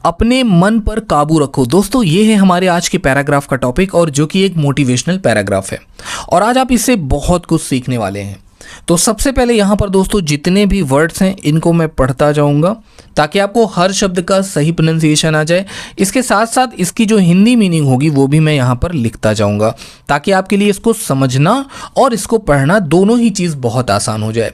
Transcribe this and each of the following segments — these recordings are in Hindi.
अपने मन पर काबू रखो। दोस्तों ये है हमारे आज के पैराग्राफ का टॉपिक, और जो कि एक मोटिवेशनल पैराग्राफ है, और आज आप इससे बहुत कुछ सीखने वाले हैं। तो सबसे पहले यहाँ पर दोस्तों जितने भी वर्ड्स हैं इनको मैं पढ़ता जाऊँगा ताकि आपको हर शब्द का सही प्रोनाउंसिएशन आ जाए। इसके साथ साथ इसकी जो हिंदी मीनिंग होगी वो भी मैं यहाँ पर लिखता जाऊँगा ताकि आपके लिए इसको समझना और इसको पढ़ना दोनों ही चीज़ बहुत आसान हो जाए।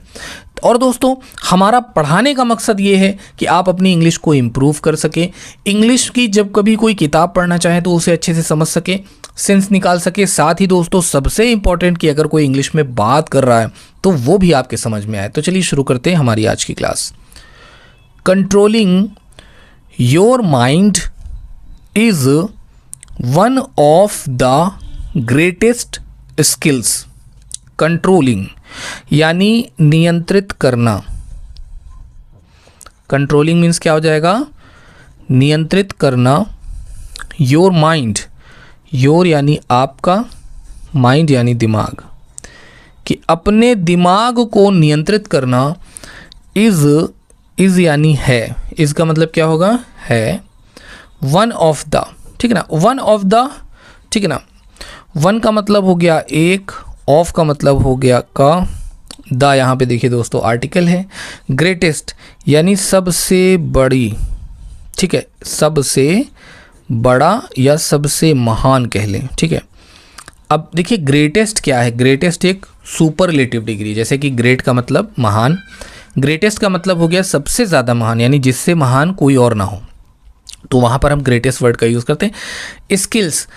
और दोस्तों हमारा पढ़ाने का मकसद ये है कि आप अपनी इंग्लिश को इम्प्रूव कर सकें। इंग्लिश की जब कभी कोई किताब पढ़ना चाहे तो उसे अच्छे से समझ सके, सेंस निकाल सके। साथ ही दोस्तों सबसे इम्पॉर्टेंट कि अगर कोई इंग्लिश में बात कर रहा है तो वो भी आपके समझ में आए। तो चलिए शुरू करते हैं हमारी आज की class. Controlling your mind is one of the greatest skills. Controlling यानी नियंत्रित करना। कंट्रोलिंग मीन्स क्या हो जाएगा? नियंत्रित करना। योर माइंड, योर यानी आपका, माइंड यानी दिमाग, कि अपने दिमाग को नियंत्रित करना। इज यानी है, इसका मतलब क्या होगा? है। वन ऑफ द, ठीक है ना, वन ऑफ द, ठीक है ना। वन का मतलब हो गया एक, ऑफ का मतलब हो गया का, द यहाँ पे देखिए दोस्तों आर्टिकल है। ग्रेटेस्ट यानी सबसे बड़ी, ठीक है, सबसे बड़ा या सबसे महान कह लें, ठीक है। अब देखिए ग्रेटेस्ट क्या है? ग्रेटेस्ट एक सुपरलेटिव डिग्री, जैसे कि ग्रेट का मतलब महान, ग्रेटेस्ट का मतलब हो गया सबसे ज़्यादा महान, यानी जिससे महान कोई और ना हो, तो वहाँ पर हम ग्रेटेस्ट वर्ड का यूज़ करते हैं। स्किल्स,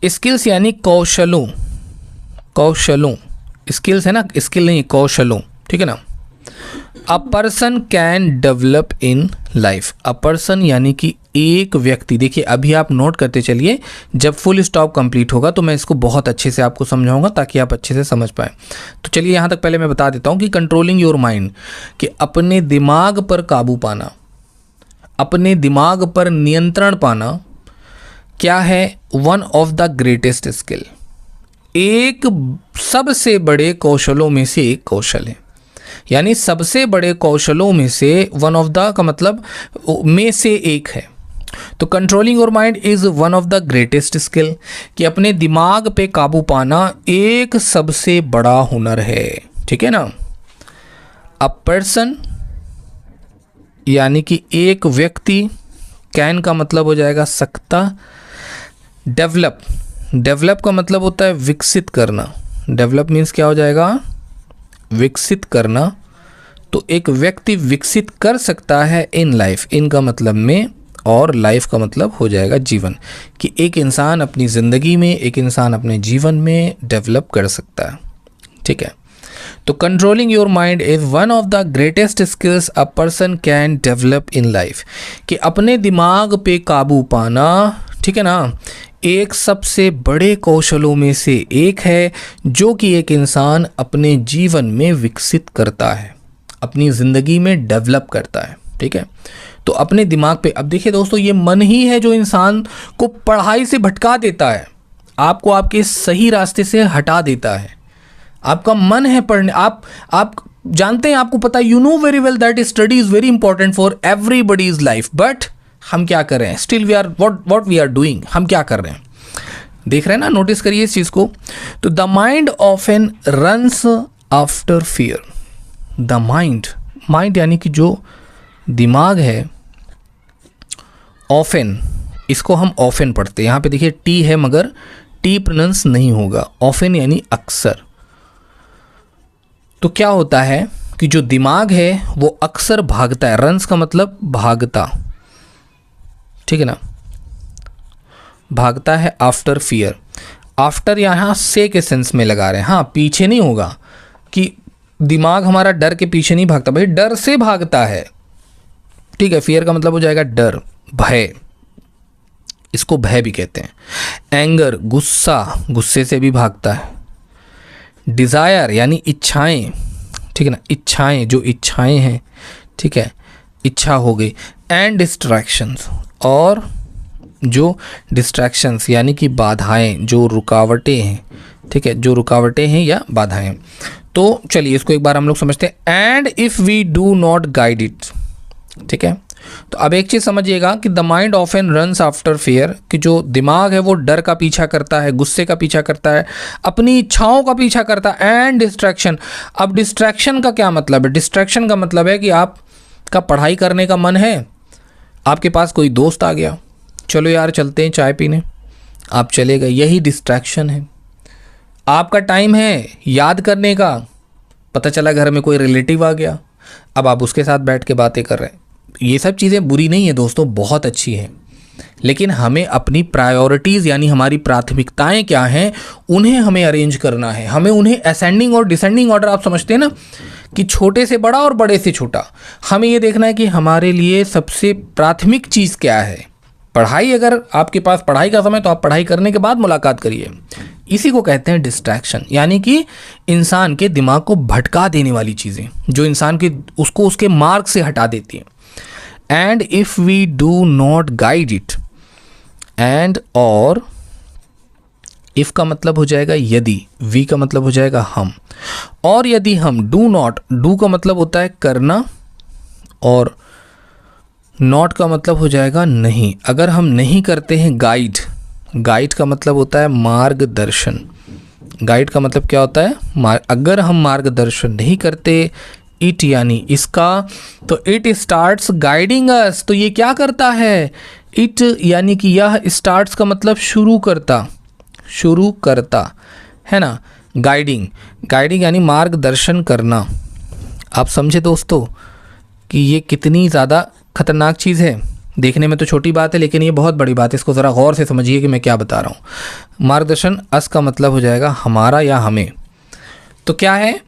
स्किल्स यानी कौशलों, कौशलों, स्किल्स है ना, स्किल नहीं कौशलों, ठीक है ना। A person can develop in life. A person यानी कि एक व्यक्ति। देखिए अभी आप नोट करते चलिए, जब फुल स्टॉप कंप्लीट होगा तो मैं इसको बहुत अच्छे से आपको समझाऊंगा ताकि आप अच्छे से समझ पाएँ। तो चलिए यहाँ तक पहले मैं बता देता हूँ कि कंट्रोलिंग योर माइंड, कि अपने दिमाग पर काबू पाना, अपने दिमाग पर नियंत्रण पाना, क्या है? One of the greatest skill, एक सबसे बड़े कौशलों में से एक कौशल है। यानी सबसे बड़े कौशलों में से, वन ऑफ द का मतलब में से एक है। तो controlling your mind is one of the greatest skill, कि अपने दिमाग पे काबू पाना एक सबसे बड़ा हुनर है, ठीक है ना। अ पर्सन यानी कि एक व्यक्ति, कैन का मतलब हो जाएगा सकता, डेवलप, डेवलप का मतलब होता है विकसित करना। डेवलप मीन्स क्या हो जाएगा? विकसित करना। तो एक व्यक्ति विकसित कर सकता है इन लाइफ, इन का मतलब में, और लाइफ का मतलब हो जाएगा जीवन, कि एक इंसान अपनी ज़िंदगी में, एक इंसान अपने जीवन में डेवलप कर सकता है, ठीक है। तो controlling your mind is one of the greatest skills a person can develop in life, कि अपने दिमाग पे काबू पाना, ठीक है ना, एक सबसे बड़े कौशलों में से एक है जो कि एक इंसान अपने जीवन में विकसित करता है, अपनी ज़िंदगी में डेवलप करता है, ठीक है। तो अपने दिमाग पे, अब देखिए दोस्तों ये मन ही है जो इंसान को पढ़ाई से भटका देता है, आपको आपके सही रास्ते से हटा देता है। आपका मन है पढ़ने, आप जानते हैं, आपको पता है, you know very well that study is very important for everybody's life, but हम क्या कर रहे हैं? Still we are what we are doing, हम क्या कर रहे हैं? देख रहे हैं ना, नोटिस करिए इस चीज़ को। तो the mind often runs after fear. The mind, mind यानी कि जो दिमाग है, ऑफन, इसको हम ऑफन पढ़ते हैं। यहाँ पे देखिए टी है मगर टी प्रोनाउंस नहीं होगा, ऑफन यानी अक्सर। तो क्या होता है कि जो दिमाग है वो अक्सर भागता है। रन्स का मतलब भागता, ठीक है ना, भागता है आफ्टर फियर। आफ्टर यहाँ से के सेंस में लगा रहे हैं, हाँ पीछे नहीं होगा, कि दिमाग हमारा डर के पीछे नहीं भागता, भाई डर से भागता है, ठीक है। फियर का मतलब हो जाएगा डर, भय, इसको भय भी कहते हैं। एंगर, गुस्सा, गुस्से से भी भागता है। डिज़ायर यानी इच्छाएं, ठीक है ना, इच्छाएं, जो इच्छाएं हैं, ठीक है, इच्छा हो गई। एंड डिस्ट्रैक्शंस, और जो डिस्ट्रैक्शंस यानी कि बाधाएं, जो रुकावटें हैं, ठीक है, जो रुकावटें हैं या बाधाएं। तो चलिए इसको एक बार हम लोग समझते हैं। And if we do not guide it, ठीक है, तो अब एक चीज़ समझिएगा कि the mind often runs after fair, कि जो दिमाग है वो डर का पीछा करता है, गुस्से का पीछा करता है, अपनी इच्छाओं का पीछा करता है, एंड डिस्ट्रैक्शन। अब डिस्ट्रैक्शन का क्या मतलब है? डिस्ट्रैक्शन का मतलब है कि आपका पढ़ाई करने का मन है, आपके पास कोई दोस्त आ गया, चलो यार चलते हैं चाय पीने, आप चले गए, यही डिस्ट्रैक्शन है। आपका टाइम है याद करने का, पता चला घर में कोई रिलेटिव आ गया, अब आप उसके साथ बैठ के बातें कर रहे हैं। ये सब चीज़ें बुरी नहीं है दोस्तों, बहुत अच्छी हैं, लेकिन हमें अपनी प्रायोरिटीज़ यानी हमारी प्राथमिकताएं क्या हैं उन्हें हमें अरेंज करना है। हमें उन्हें असेंडिंग और डिसेंडिंग ऑर्डर, आप समझते हैं ना कि छोटे से बड़ा और बड़े से छोटा, हमें ये देखना है कि हमारे लिए सबसे प्राथमिक चीज़ क्या है। पढ़ाई, अगर आपके पास पढ़ाई का समय तो आप पढ़ाई करने के बाद मुलाकात करिए। इसी को कहते हैं डिस्ट्रैक्शन, यानी कि इंसान के दिमाग को भटका देने वाली चीज़ें जो इंसान के उसको उसके मार्ग से हटा देती हैं। And if we do not guide it, and और इफ़ का मतलब हो जाएगा यदि, वी का मतलब हो जाएगा हम, और यदि हम डू नॉट, डू का मतलब होता है करना और नॉट का मतलब हो जाएगा नहीं। अगर हम नहीं करते हैं गाइड, गाइड का मतलब होता है मार्गदर्शन, गाइड का मतलब क्या होता है अगर हम मार्गदर्शन नहीं करते, इट यानी इसका, तो इट स्टार्ट्स गाइडिंग अस, तो ये क्या करता है? इट यानी कि यह स्टार्ट्स का मतलब शुरू करता है ना। गाइडिंग, गाइडिंग यानी मार्गदर्शन करना। आप समझे दोस्तों कि ये कितनी ज़्यादा खतरनाक चीज़ है। देखने में तो छोटी बात है लेकिन ये बहुत बड़ी बात है, इसको ज़रा गौर से समझिए कि मैं क्या बता रहा हूँ। मार्गदर्शन, अस का मतलब हो जाएगा हमारा या हमें। तो क्या है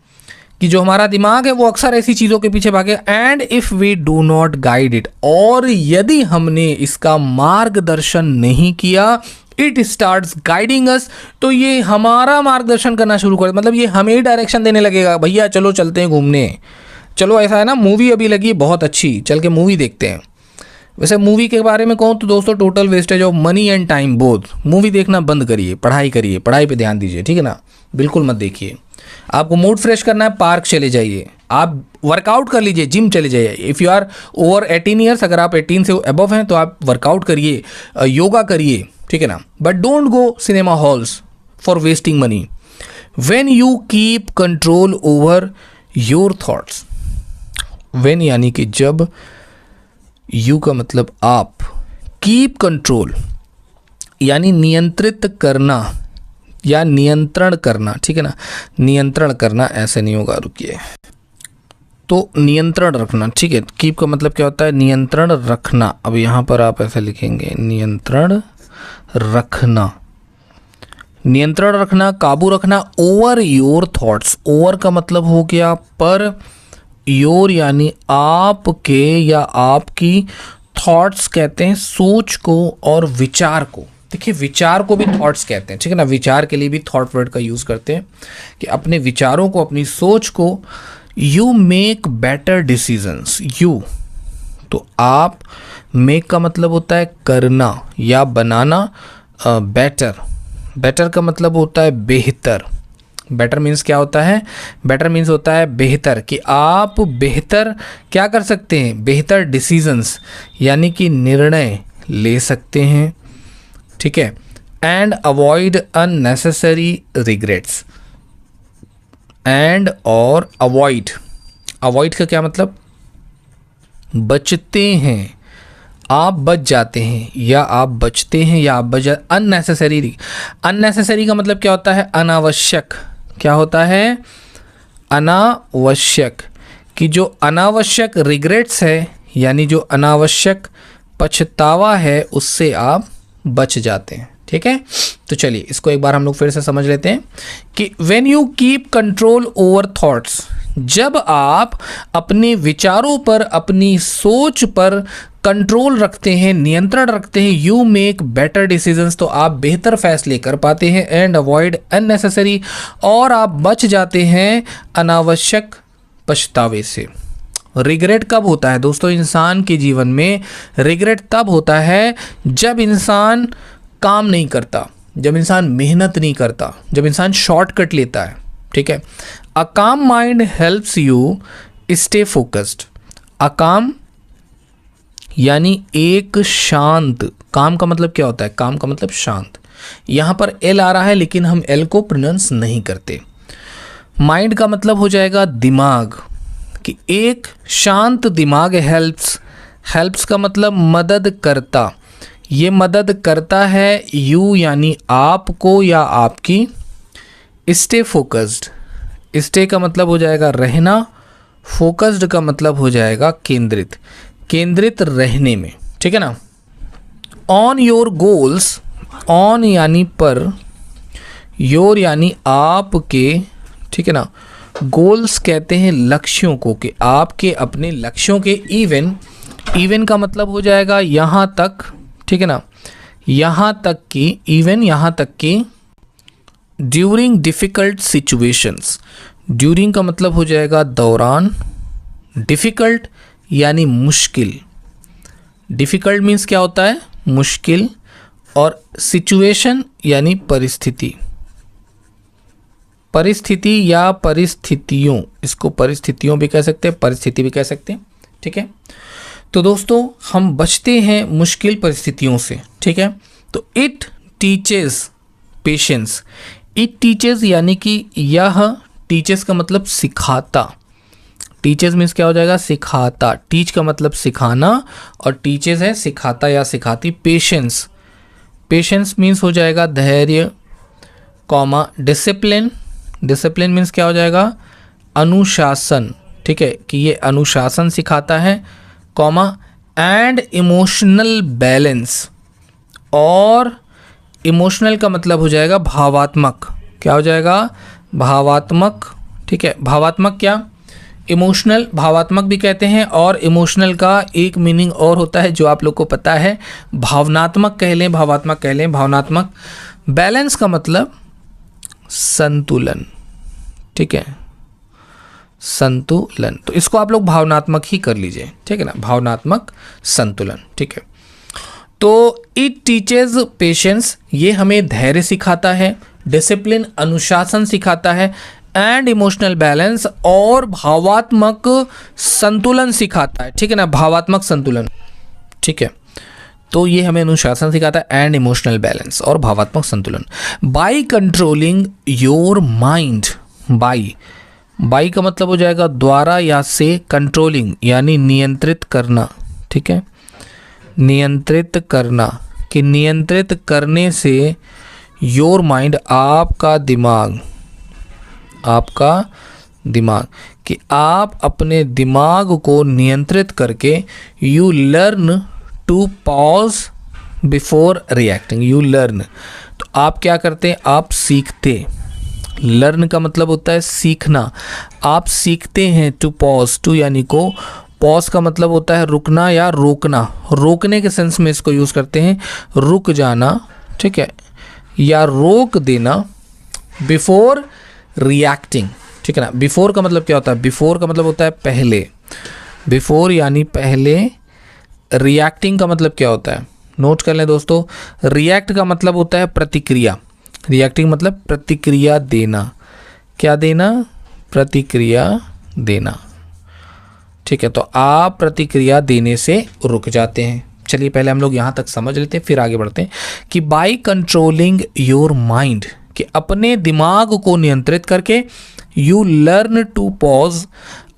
कि जो हमारा दिमाग है वो अक्सर ऐसी चीज़ों के पीछे भागे। And if we do not guide it, और यदि हमने इसका मार्गदर्शन नहीं किया, इट स्टार्ट्स गाइडिंग अस, तो ये हमारा मार्गदर्शन करना शुरू कर, मतलब ये हमें ही डायरेक्शन देने लगेगा, भैया चलो चलते हैं घूमने, चलो ऐसा है ना, मूवी अभी लगी बहुत अच्छी, चल के मूवी देखते हैं। वैसे मूवी के बारे में कहूँ तो दोस्तों total wastage of money and time both. Movie देखना बंद करिए, पढ़ाई करिए, पढ़ाई पे ध्यान दीजिए, ठीक है ना, बिल्कुल मत देखिए। आपको मूड फ्रेश करना है, पार्क चले जाइए, आप वर्कआउट कर लीजिए, जिम चले जाइए। If you are over 18 years, अगर आप 18 से अबव हैं तो आप वर्कआउट करिए, योगा करिए, ठीक है ना, but don't go cinema halls for wasting money. When you keep control over your thoughts, when यानी कि जब, यू का मतलब आप, कीप कंट्रोल यानी नियंत्रित करना या नियंत्रण करना, ठीक है ना, नियंत्रण करना, ऐसे नहीं होगा, रुकिए, तो नियंत्रण रखना, ठीक है। कीप का मतलब क्या होता है? नियंत्रण रखना। अब यहाँ पर आप ऐसे लिखेंगे, नियंत्रण रखना, नियंत्रण रखना, काबू रखना ओवर योर थॉट्स। ओवर का मतलब हो गया पर, योर यानी आपके या आपकी, थॉट्स कहते हैं सोच को और विचार को। देखिए विचार को भी थॉट्स कहते हैं, ठीक है ना, विचार के लिए भी थॉट वर्ड का यूज़ करते हैं कि अपने विचारों को, अपनी सोच को, you make better decisions. You, तो आप, मेक का मतलब होता है करना या बनाना, बेटर, बेटर का मतलब होता है बेहतर। बेटर मीन्स क्या होता है? बेटर मीन्स होता है बेहतर, कि आप बेहतर क्या कर सकते हैं? बेहतर डिसीजंस यानी कि निर्णय ले सकते हैं, ठीक है। And avoid unnecessary regrets, and और अवॉइड, अवॉइड का क्या मतलब? बचते हैं, आप बच जाते हैं या आप बचते हैं या आप बच, अननेसेसरी, अननेसेसरी का मतलब क्या होता है? अनावश्यक। क्या होता है? अनावश्यक, कि जो अनावश्यक रिग्रेट्स है यानी जो अनावश्यक पछतावा है उससे आप बच जाते हैं, ठीक है। तो चलिए इसको एक बार हम लोग फिर से समझ लेते हैं कि when you keep control over thoughts, जब आप अपने विचारों पर, अपनी सोच पर कंट्रोल रखते हैं, नियंत्रण रखते हैं, यू मेक बेटर डिसीजंस, तो आप बेहतर फैसले कर पाते हैं। एंड अवॉइड अननेसेसरी, और आप बच जाते हैं अनावश्यक पछतावे से। रिग्रेट कब होता है दोस्तों इंसान के जीवन में? रिग्रेट तब होता है जब इंसान काम नहीं करता, जब इंसान मेहनत नहीं करता, जब इंसान शॉर्टकट लेता है, ठीक है। A calm mind helps you stay focused. A calm यानी एक शांत, काम का मतलब क्या होता है, काम का मतलब शांत। यहाँ पर एल आ रहा है लेकिन हम एल को प्रोनाउंस नहीं करते। माइंड का मतलब हो जाएगा दिमाग, कि एक शांत दिमाग हेल्प्स, हेल्प्स का मतलब मदद करता, ये मदद करता है यू यानी आपको या आपकी। स्टे फोकस्ड, स्टे का मतलब हो जाएगा रहना, फोकस्ड का मतलब हो जाएगा केंद्रित, केंद्रित रहने में, ठीक है ना। ऑन योर गोल्स, ऑन यानी पर, योर यानी आपके, ठीक है ना। गोल्स कहते हैं लक्ष्यों को, कि आपके अपने लक्ष्यों के। इवन, इवन का मतलब हो जाएगा यहाँ तक, ठीक है ना, यहाँ तक कि, इवन यहाँ तक कि। ड्यूरिंग डिफ़िकल्ट सिचुएशंस, ड्यूरिंग का मतलब हो जाएगा दौरान, डिफ़िकल्ट यानी मुश्किल, डिफ़िकल्ट मीन्स क्या होता है, मुश्किल, और सिचुएशन यानी परिस्थिति, परिस्थिति या परिस्थितियों, इसको परिस्थितियों भी कह सकते हैं, परिस्थिति भी कह सकते हैं, ठीक है। तो दोस्तों हम बचते हैं मुश्किल परिस्थितियों से, ठीक है। तो it teaches patience, it teaches यानी कि यह, टीचेस का मतलब सिखाता, टीचेस मीन्स क्या हो जाएगा, सिखाता। टीच का मतलब सिखाना और टीचेस है सिखाता या सिखाती। पेशेंस, पेशेंस मीन्स हो जाएगा धैर्य, कॉमा डिसिप्लिन, डिसिप्लिन मीन्स क्या हो जाएगा, अनुशासन, ठीक है, कि ये अनुशासन सिखाता है, कॉमा एंड इमोशनल बैलेंस, और इमोशनल का मतलब हो जाएगा भावात्मक, क्या हो जाएगा, भावात्मक, ठीक है। भावात्मक क्या, इमोशनल, भावात्मक भी कहते हैं, और इमोशनल का एक मीनिंग और होता है जो आप लोग को पता है, भावनात्मक कह लें, भावात्मक कह लें, भावनात्मक। बैलेंस का मतलब संतुलन, ठीक है, संतुलन, तो इसको आप लोग भावनात्मक ही कर लीजिए, ठीक है ना, भावनात्मक संतुलन, ठीक है। तो इट टीचेस पेशेंस, ये हमें धैर्य सिखाता है, डिसिप्लिन अनुशासन सिखाता है, एंड इमोशनल बैलेंस और भावात्मक संतुलन सिखाता है, ठीक है ना, भावात्मक संतुलन, ठीक है। तो ये हमें अनुशासन सिखाता है, एंड इमोशनल बैलेंस और भावात्मक संतुलन। By controlling your mind, by का मतलब हो जाएगा द्वारा या से, कंट्रोलिंग यानी नियंत्रित करना, ठीक है, नियंत्रित करना, कि नियंत्रित करने से योर माइंड आपका दिमाग, आपका दिमाग, कि आप अपने दिमाग को नियंत्रित करके you learn to pause before reacting, you learn, तो आप क्या करते हैं, आप सीखते, लर्न का मतलब होता है सीखना, आप सीखते हैं टू पॉज, टू यानी को, पॉज का मतलब होता है रुकना या रोकना, रोकने के सेंस में इसको यूज़ करते हैं, रुक जाना, ठीक है, या रोक देना, बिफोर रिएक्टिंग, ठीक है ना। बिफोर का मतलब क्या होता है, बिफोर का मतलब होता है पहले, बिफोर यानी पहले, रिएक्टिंग का मतलब क्या होता है, नोट कर लें दोस्तों, रिएक्ट का मतलब होता है प्रतिक्रिया, रिएक्टिंग मतलब प्रतिक्रिया देना, क्या देना, प्रतिक्रिया देना, ठीक है। तो आप प्रतिक्रिया देने से रुक जाते हैं। चलिए पहले हम लोग यहाँ तक समझ लेते हैं, फिर आगे बढ़ते हैं कि बाय कंट्रोलिंग योर माइंड, कि अपने दिमाग को नियंत्रित करके यू लर्न टू पॉज,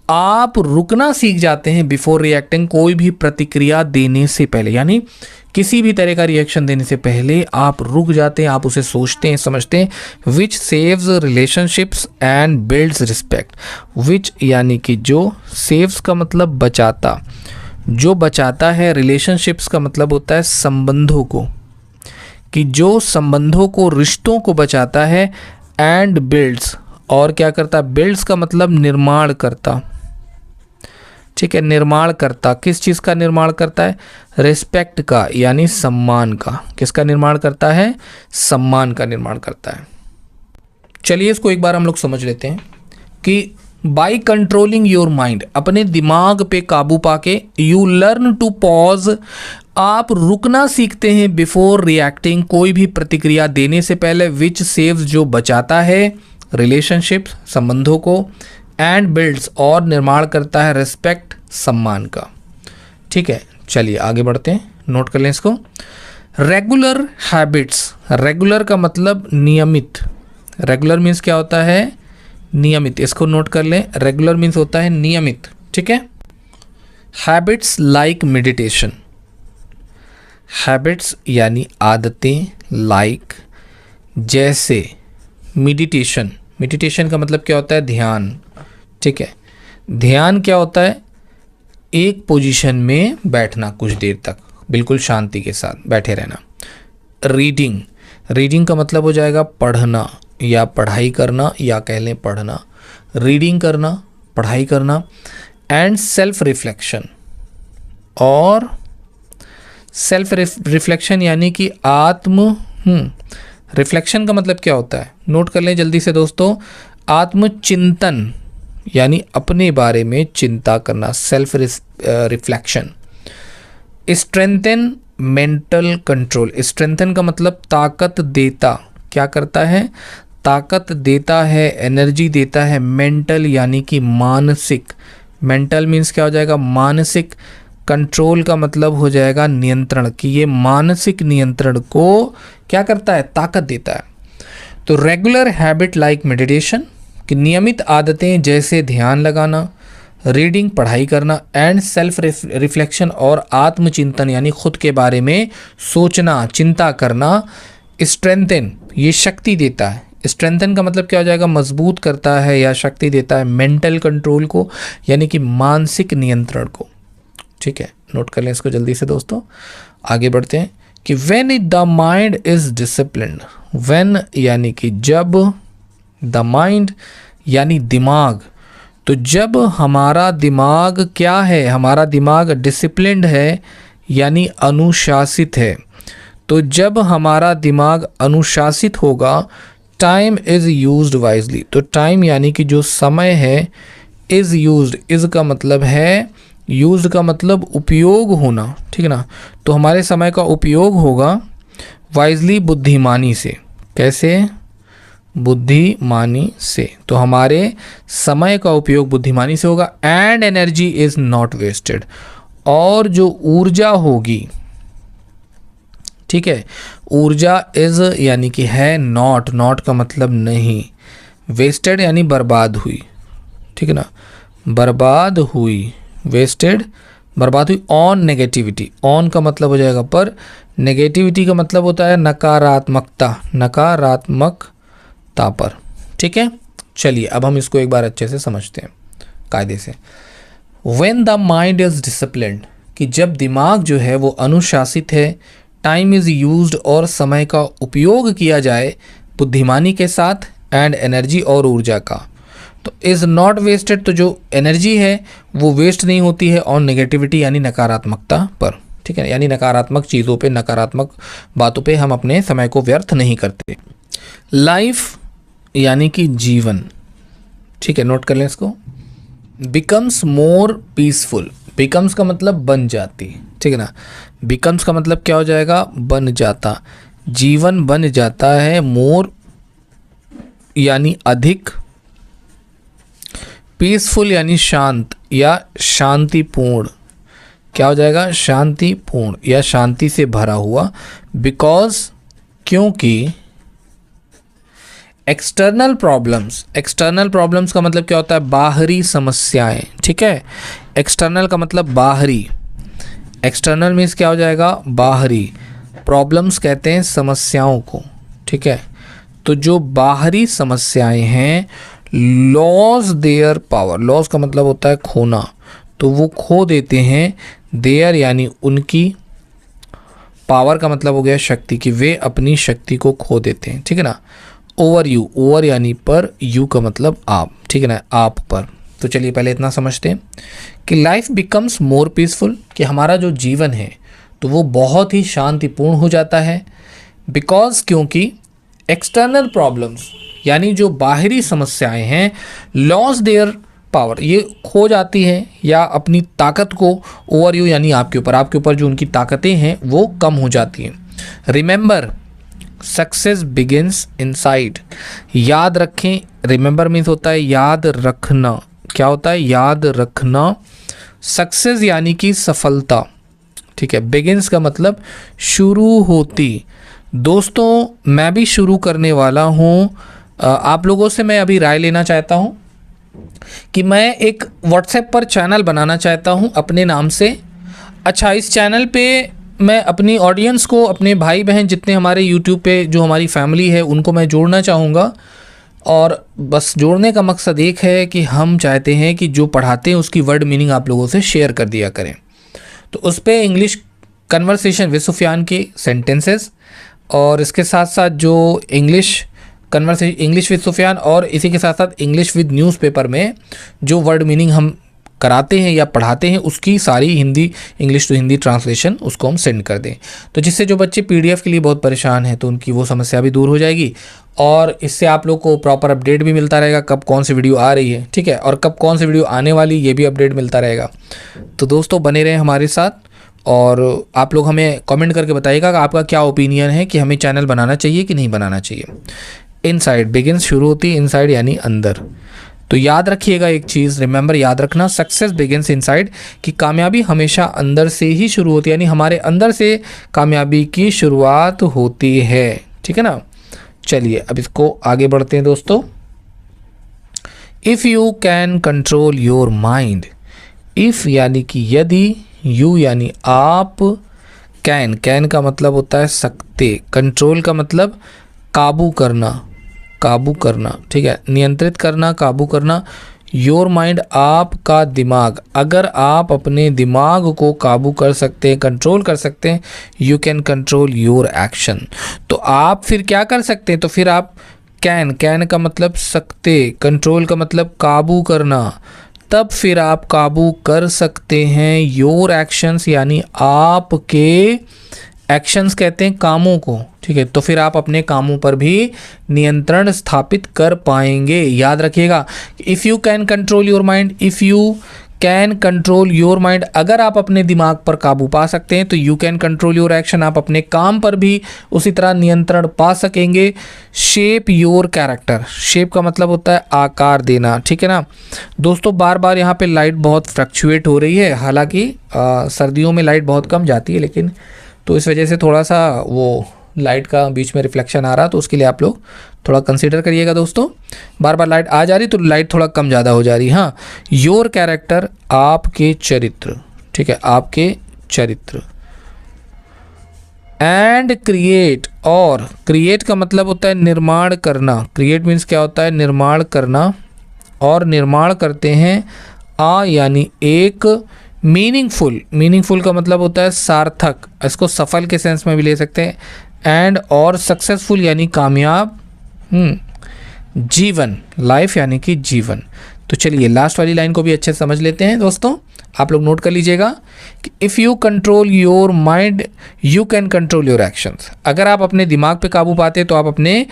आप रुकना सीख जाते हैं, बिफोर रिएक्टिंग, कोई भी प्रतिक्रिया देने से पहले, यानी किसी भी तरह का रिएक्शन देने से पहले आप रुक जाते हैं, आप उसे सोचते हैं, समझते हैं। Which saves relationships and builds respect, which यानी कि जो, सेव्स का मतलब बचाता, जो बचाता है, रिलेशनशिप्स का मतलब होता है संबंधों को, कि जो संबंधों को, रिश्तों को बचाता है, एंड बिल्ड्स, और क्या करता, बिल्ड्स का मतलब निर्माण करता, ठीक है, निर्माण करता, किस चीज़ का निर्माण करता है, रिस्पेक्ट का यानी सम्मान का, किसका निर्माण करता है, सम्मान का निर्माण करता है। चलिए इसको एक बार हम लोग समझ लेते हैं कि बाय कंट्रोलिंग योर माइंड, अपने दिमाग पे काबू पाके, यू लर्न टू पॉज, आप रुकना सीखते हैं, बिफोर रिएक्टिंग, कोई भी प्रतिक्रिया देने से पहले, विच सेव्स, जो बचाता है, रिलेशनशिप, संबंधों को, एंड बिल्ड्स, और निर्माण करता है, रिस्पेक्ट, सम्मान का, ठीक है। चलिए आगे बढ़ते हैं, नोट कर लें इसको। रेगुलर हैबिट्स, रेगुलर का मतलब नियमित, रेगुलर मीन्स क्या होता है, नियमित, इसको नोट कर लें, रेगुलर मीन्स होता है नियमित, ठीक है। हैबिट्स लाइक मेडिटेशन, हैबिट्स यानी आदतें, लाइक जैसे, मेडिटेशन, मेडिटेशन का मतलब क्या होता है, ध्यान, ठीक है। ध्यान क्या होता है, एक पोजीशन में बैठना कुछ देर तक, बिल्कुल शांति के साथ बैठे रहना। रीडिंग, रीडिंग का मतलब हो जाएगा पढ़ना या पढ़ाई करना, या कह लें पढ़ना, रीडिंग करना, पढ़ाई करना। एंड सेल्फ रिफ्लेक्शन, और सेल्फ रिफ्लेक्शन यानी कि आत्म रिफ्लेक्शन का मतलब क्या होता है, नोट कर लें जल्दी से दोस्तों, आत्मचिंतन यानी अपने बारे में चिंता करना, self reflection. Strengthen mental control, strengthen का मतलब ताकत देता, क्या करता है, ताकत देता है, एनर्जी देता है। मेंटल यानी कि मानसिक, मेंटल मीन्स क्या हो जाएगा, मानसिक। कंट्रोल का मतलब हो जाएगा नियंत्रण, कि ये मानसिक नियंत्रण को क्या करता है, ताकत देता है। तो रेगुलर हैबिट लाइक मेडिटेशन, कि नियमित आदतें जैसे ध्यान लगाना, रीडिंग पढ़ाई करना, एंड सेल्फ रिफ्लेक्शन और आत्मचिंतन यानी खुद के बारे में सोचना, चिंता करना। स्ट्रेंथन ये शक्ति देता है, स्ट्रेंथन का मतलब क्या हो जाएगा, मजबूत करता है या शक्ति देता है। मेंटल कंट्रोल को यानी कि मानसिक नियंत्रण को, ठीक है, नोट कर लें इसको जल्दी से दोस्तों। आगे बढ़ते हैं कि when the mind is disciplined, when यानी कि जब, द माइंड यानी दिमाग, तो जब हमारा दिमाग क्या है, हमारा दिमाग डिसिप्लिन्ड है यानी अनुशासित है। तो जब हमारा दिमाग अनुशासित होगा, टाइम इज़ यूज्ड वाइजली, तो टाइम यानी कि जो समय है, इज़ यूज्ड, इज़ का मतलब है, यूज्ड का मतलब उपयोग होना, ठीक है ना। तो हमारे समय का उपयोग होगा वाइजली, बुद्धिमानी से। कैसे, बुद्धिमानी से, तो हमारे समय का उपयोग बुद्धिमानी से होगा। And energy is not wasted, और जो ऊर्जा होगी, ठीक है, ऊर्जा इज यानी कि है, नॉट, नॉट का मतलब नहीं, वेस्टेड यानी बर्बाद हुई, ठीक है ना, बर्बाद हुई, वेस्टेड बर्बाद हुई। ऑन नेगेटिविटी, ऑन का मतलब हो जाएगा पर, नेगेटिविटी का मतलब होता है नकारात्मकता, नकारात्मकता पर, ठीक है। चलिए अब हम इसको एक बार अच्छे से समझते हैं कायदे से। When the mind is disciplined, कि जब दिमाग जो है वो अनुशासित है, टाइम इज़ यूज्ड और समय का उपयोग किया जाए बुद्धिमानी के साथ, एंड एनर्जी और ऊर्जा का, तो इज़ नॉट वेस्टेड, तो जो एनर्जी है वो वेस्ट नहीं होती है ऑन नेगेटिविटी यानी नकारात्मकता पर, ठीक है, यानी नकारात्मक चीज़ों पे, नकारात्मक बातों पे हम अपने समय को व्यर्थ नहीं करते। लाइफ यानी कि जीवन, ठीक है, नोट कर लें इसको। बिकम्स मोर पीसफुल, बिकम्स का मतलब बन जाती, ठीक है ना, बिकम्स का मतलब क्या हो जाएगा, बन जाता, जीवन बन जाता है। मोर यानी अधिक, पीसफुल यानी शांत या शांतिपूर्ण, क्या हो जाएगा, शांतिपूर्ण या शांति से भरा हुआ। बिकॉज क्योंकि एक्सटर्नल प्रॉब्लम्स, एक्सटर्नल प्रॉब्लम्स का मतलब क्या होता है, बाहरी समस्याएं, ठीक है, एक्सटर्नल का मतलब बाहरी, एक्सटर्नल मीन्स क्या हो जाएगा, बाहरी, प्रॉब्लम्स कहते हैं समस्याओं को, ठीक है। तो जो बाहरी समस्याएं हैं, लॉस देयर पावर, लॉस का मतलब होता है खोना, तो वो खो देते हैं। देयर यानी उनकी, पावर का मतलब हो गया शक्ति, कि वे अपनी शक्ति को खो देते हैं, ठीक है ना। ओवर यू, ओवर यानी पर, यू का मतलब आप, ठीक है ना, आप पर। तो चलिए पहले इतना समझते हैं कि लाइफ बिकम्स मोर पीसफुल, कि हमारा जो जीवन है तो वो बहुत ही शांतिपूर्ण हो जाता है। बिकॉज क्योंकि एक्सटर्नल प्रॉब्लम्स यानी जो बाहरी समस्याएं हैं, लॉस देयर पावर, ये खो जाती हैं या अपनी ताकत को, ओवर यू यानी आपके ऊपर, आपके ऊपर जो उनकी ताकतें हैं वो कम हो जाती हैं। रिमेंबर सक्सेस बिगिंस इनसाइड, याद रखें, रिमेंबर मीन्स होता है याद रखना, क्या होता है, याद रखना। सक्सेस यानी कि सफलता, ठीक है। बिगिंस का मतलब शुरू होती। दोस्तों मैं भी शुरू करने वाला हूँ। आप लोगों से मैं अभी राय लेना चाहता हूँ कि मैं एक व्हाट्सएप पर चैनल बनाना चाहता हूँ अपने नाम से। अच्छा, इस चैनल पे मैं अपनी ऑडियंस को, अपने भाई बहन जितने हमारे यूट्यूब पे जो हमारी फैमिली है उनको मैं जोड़ना चाहूँगा। और बस जोड़ने का मकसद एक है कि हम चाहते हैं कि जो पढ़ाते हैं उसकी वर्ड मीनिंग आप लोगों से शेयर कर दिया करें। तो उस पर इंग्लिश कन्वर्सेशन विद सुफियान के सेंटेंसेस, और इसके साथ साथ जो इंग्लिश विद सुफियान, और इसी के साथ साथ इंग्लिश विद न्यूज़पेपर में जो वर्ड मीनिंग हम कराते हैं या पढ़ाते हैं उसकी सारी Hindi, English to Hindi translation उसको हम सेंड कर दें। तो जिससे जो बच्चे पीडीएफ के लिए बहुत परेशान हैं तो उनकी वो समस्या भी दूर हो जाएगी, और इससे आप लोग को प्रॉपर अपडेट भी मिलता रहेगा कब कौन सी वीडियो आ रही है, ठीक है, और कब कौन सी वीडियो आने वाली ये भी अपडेट मिलता रहेगा। तो दोस्तों बने रहें हमारे साथ, और आप लोग हमें कमेंट करके बताइएगा कि आपका क्या ओपिनियन है कि हमें चैनल बनाना चाहिए कि नहीं बनाना चाहिए। इनसाइड बिगिंस शुरू होती है, इनसाइड यानी अंदर। तो याद रखिएगा एक चीज़, रिमेंबर, याद रखना, सक्सेस बिगिंस इनसाइड, कि कामयाबी हमेशा अंदर से ही शुरू होती है, यानी हमारे अंदर से कामयाबी की शुरुआत होती है, ठीक है ना। चलिए अब इसको आगे बढ़ते हैं दोस्तों। If you can control your mind, if यानी कि यदि, यू यानी आप, कैन का मतलब होता है सकते, कंट्रोल का मतलब काबू करना, ठीक है, नियंत्रित करना, काबू करना। योर माइंड आपका दिमाग, अगर आप अपने दिमाग को काबू कर सकते हैं, कंट्रोल कर सकते हैं, you can control your action. तो आप फिर क्या कर सकते हैं, तो फिर आप कैन का मतलब सकते, कंट्रोल का मतलब काबू करना, तब फिर आप काबू कर सकते हैं योर एक्शंस, यानी आपके एक्शंस कहते हैं कामों को, ठीक है। तो फिर आप अपने कामों पर भी नियंत्रण स्थापित कर पाएंगे। याद रखिएगा, if you can control your mind, if you can control your mind, अगर आप अपने दिमाग पर काबू पा सकते हैं तो you can control your action, आप अपने काम पर भी उसी तरह नियंत्रण पा सकेंगे। शेप योर कैरेक्टर, शेप का मतलब होता है आकार देना, ठीक है ना। दोस्तों बार बार यहाँ पे लाइट बहुत फ्लक्चुएट हो रही है, हालांकि सर्दियों में लाइट बहुत कम जाती है, लेकिन तो इस वजह से थोड़ा सा वो लाइट का बीच में रिफ्लेक्शन आ रहा, तो उसके लिए आप लोग थोड़ा कंसीडर करिएगा दोस्तों। बार बार लाइट आ जा रही तो लाइट थोड़ा कम ज़्यादा हो जा रही। हाँ, योर कैरेक्टर, आपके चरित्र, ठीक है, आपके चरित्र। एंड क्रिएट, और क्रिएट का मतलब होता है निर्माण करना। क्रिएट मीन्स क्या होता है, निर्माण करना, और निर्माण करते हैं यानी एक मीनिंगफुल का मतलब होता है सार्थक, इसको सफल के सेंस में भी ले सकते हैं। एंड और सक्सेसफुल यानी कामयाब, जीवन, लाइफ यानी कि जीवन। तो चलिए लास्ट वाली लाइन को भी अच्छे से समझ लेते हैं दोस्तों, आप लोग नोट कर लीजिएगा कि if you control your mind you can control your actions. अगर आप अपने दिमाग पे काबू पाते तो आप अपने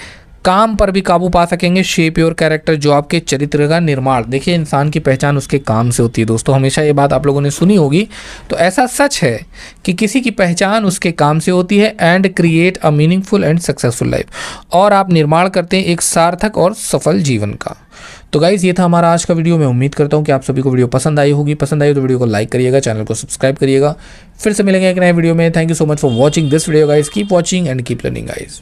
काम पर भी काबू पा सकेंगे। शेप योर कैरेक्टर, जो आपके चरित्र का निर्माण, देखिए इंसान की पहचान उसके काम से होती है दोस्तों, हमेशा ये बात आप लोगों ने सुनी होगी, तो ऐसा सच है कि किसी की पहचान उसके काम से होती है। And create a meaningful and successful life, और आप निर्माण करते हैं एक सार्थक और सफल जीवन का। तो गाइज़ ये था हमारा आज का वीडियो। मैं उम्मीद करता हूँ कि आप सभी को वीडियो पसंद आई होगी। पसंद आई तो वीडियो को लाइक करिएगा, चैनल को सब्सक्राइब करिएगा। फिर से मिलेंगे एक नए वीडियो में। Thank you so much for watching this video guys. Keep watching and keep learning guys.